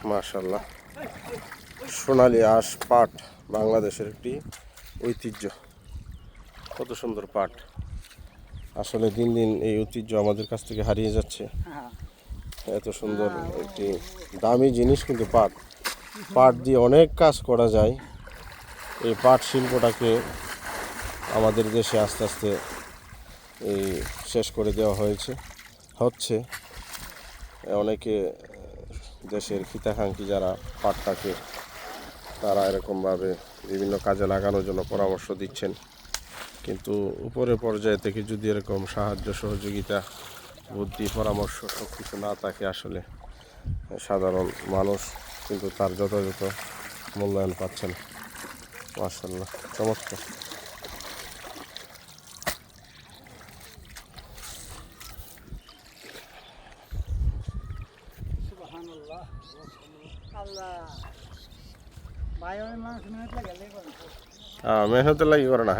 মাশাআল্লাহ, সোনালী আঁশ পাট বাংলাদেশের একটি ঐতিহ্য। কত সুন্দর পাট! আসলে দিন দিন এই ঐতিহ্য আমাদের কাছ থেকে হারিয়ে যাচ্ছে। এত সুন্দর একটি দামি জিনিস কিন্তু পাট। পাট দিয়ে অনেক কাজ করা যায়। এই পাট শিল্পটাকে আমাদের দেশে আস্তে আস্তে এই শেষ করে দেওয়া হচ্ছে। অনেকে দেশের হিতাকাঙ্ক্ষী যারা পাটটাকে, তারা এরকমভাবে বিভিন্ন কাজে লাগানোর জন্য পরামর্শ দিচ্ছেন। কিন্তু উপরের পর্যায়ে থেকে যদি এরকম সাহায্য সহযোগিতা, বুদ্ধি, পরামর্শ সব কিছু না থাকে, আসলে সাধারণ মানুষ কিন্তু তার যথাযথ মূল্যায়ন পাচ্ছে না। মাশাআল্লাহ, চমৎকার। মেহনতের লাগি করে না।